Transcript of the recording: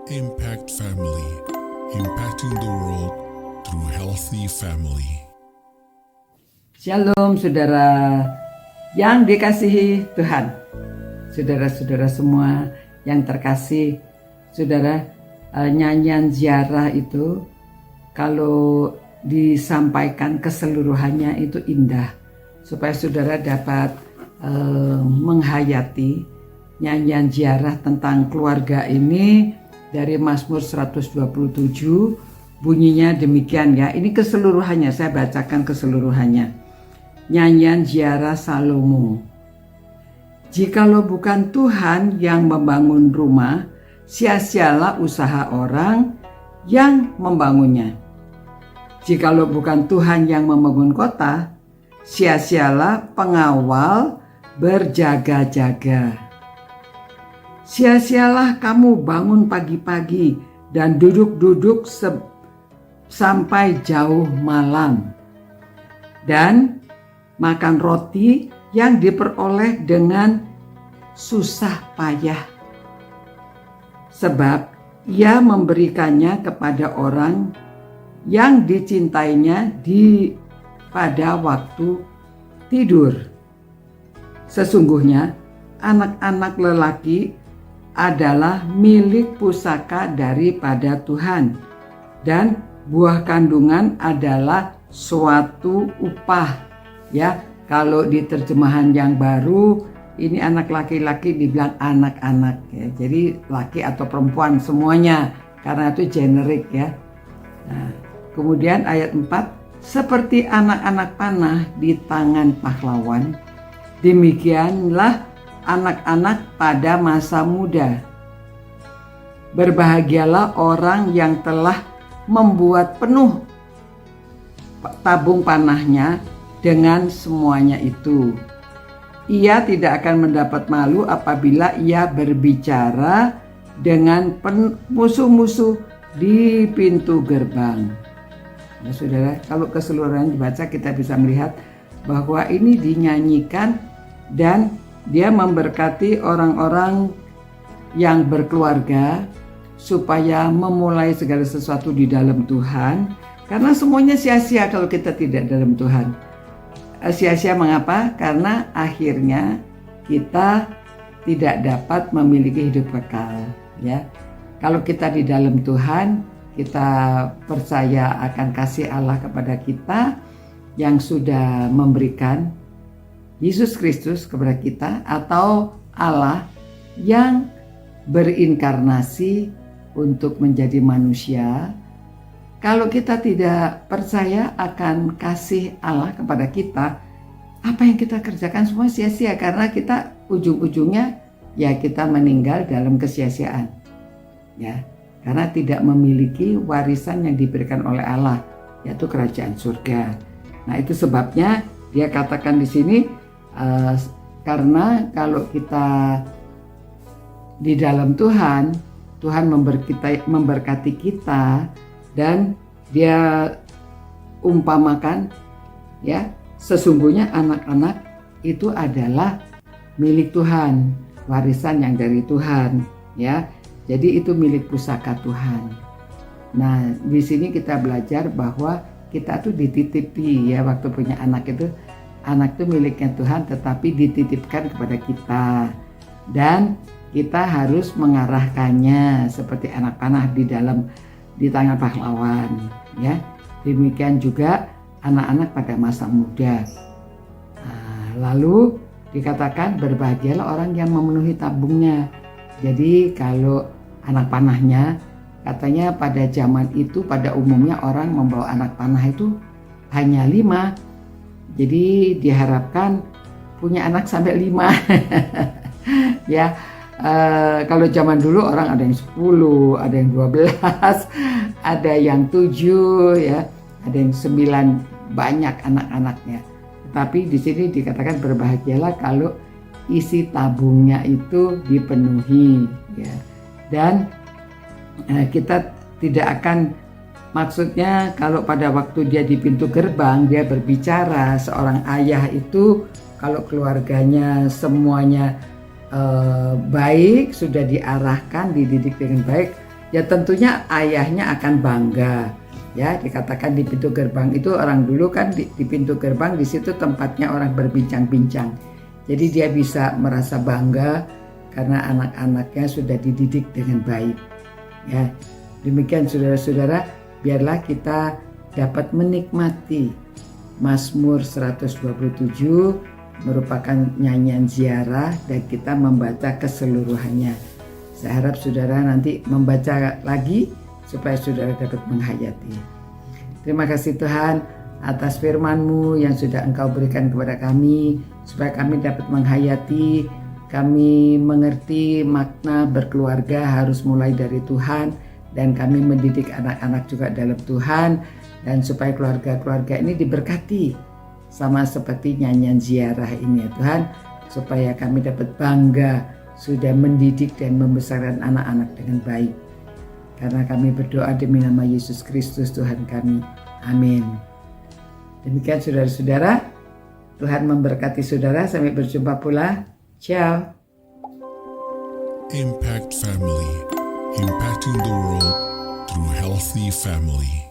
Impact Family, impacting the world through healthy family. Shalom saudara yang dikasihi Tuhan. Saudara-saudara semua yang terkasih, saudara, nyanyian ziarah itu kalau disampaikan keseluruhannya itu indah, supaya saudara dapat menghayati nyanyian ziarah tentang keluarga ini dari Mazmur 127. Bunyinya demikian ya. Ini keseluruhannya, saya bacakan keseluruhannya. Nyanyian ziarah Salomo. Jikalau bukan Tuhan yang membangun rumah, sia-sialah usaha orang yang membangunnya. Jikalau bukan Tuhan yang membangun kota, sia-sialah pengawal berjaga-jaga. Sia-sialah kamu bangun pagi-pagi dan duduk-duduk sampai jauh malam, dan makan roti yang diperoleh dengan susah payah, sebab ia memberikannya kepada orang yang dicintainya pada waktu tidur. Sesungguhnya anak-anak lelaki adalah milik pusaka daripada Tuhan, dan buah kandungan adalah suatu upah. Ya, kalau di terjemahan yang baru ini anak laki-laki dibilang anak-anak ya. Jadi laki atau perempuan semuanya, karena itu generik ya. Nah, kemudian ayat 4, seperti anak-anak panah di tangan pahlawan, demikianlah anak-anak pada masa muda. Berbahagialah orang yang telah membuat penuh tabung panahnya dengan semuanya itu. Ia tidak akan mendapat malu apabila ia berbicara dengan musuh-musuh di pintu gerbang. Nah, saudara, kalau keseluruhan dibaca kita bisa melihat bahwa ini dinyanyikan dan dia memberkati orang-orang yang berkeluarga supaya memulai segala sesuatu di dalam Tuhan, karena semuanya sia-sia kalau kita tidak dalam Tuhan. Sia-sia mengapa? Karena akhirnya kita tidak dapat memiliki hidup kekal ya. Kalau kita di dalam Tuhan, kita percaya akan kasih Allah kepada kita yang sudah memberikan Yesus Kristus kepada kita, atau Allah yang berinkarnasi untuk menjadi manusia. Kalau kita tidak percaya akan kasih Allah kepada kita, apa yang kita kerjakan semua sia-sia, karena kita ujung-ujungnya ya kita meninggal dalam kesia-siaan ya, karena tidak memiliki warisan yang diberikan oleh Allah, yaitu kerajaan surga. Nah, itu sebabnya dia katakan di sini, karena kalau kita di dalam Tuhan, Tuhan memberkati kita, dan dia umpamakan ya, sesungguhnya anak-anak itu adalah milik Tuhan, warisan yang dari Tuhan ya. Jadi itu milik pusaka Tuhan. Nah, di sini kita belajar bahwa kita tuh dititipi ya, waktu punya anak itu. Anak itu miliknya Tuhan, tetapi dititipkan kepada kita, dan kita harus mengarahkannya seperti anak panah di tangan pahlawan ya. Demikian juga anak-anak pada masa muda. Nah, lalu dikatakan berbahagialah orang yang memenuhi tabungnya. Jadi kalau anak panahnya, katanya pada zaman itu pada umumnya orang membawa anak panah itu hanya 5. Jadi diharapkan punya anak sampai 5 ya. Kalau zaman dulu orang ada yang 10, ada yang 12, ada yang 7 ya, ada yang 9, banyak anak-anaknya. Tapi di sini dikatakan berbahagialah kalau isi tabungnya itu dipenuhi ya. Dan kita tidak akan, maksudnya kalau pada waktu dia di pintu gerbang dia berbicara, seorang ayah itu kalau keluarganya semuanya baik, sudah diarahkan, dididik dengan baik, ya tentunya ayahnya akan bangga. Ya, dikatakan di pintu gerbang itu orang dulu kan di pintu gerbang di situ tempatnya orang berbincang-bincang. Jadi dia bisa merasa bangga karena anak-anaknya sudah dididik dengan baik. Ya, demikian saudara-saudara, biarlah kita dapat menikmati Mazmur 127 merupakan nyanyian ziarah dan kita membaca keseluruhannya. Saya harap saudara nanti membaca lagi supaya saudara dapat menghayati. Terima kasih Tuhan atas firman-Mu yang sudah Engkau berikan kepada kami, supaya kami dapat menghayati, kami mengerti makna berkeluarga harus mulai dari Tuhan, dan kami mendidik anak-anak juga dalam Tuhan, dan supaya keluarga-keluarga ini diberkati sama seperti nyanyian ziarah ini ya Tuhan, supaya kami dapat bangga sudah mendidik dan membesarkan anak-anak dengan baik. Karena kami berdoa demi nama Yesus Kristus Tuhan kami. Amin. Demikian saudara-saudara, Tuhan memberkati saudara. Sampai berjumpa pula. Ciao. Impact Family, impacting the world through healthy family.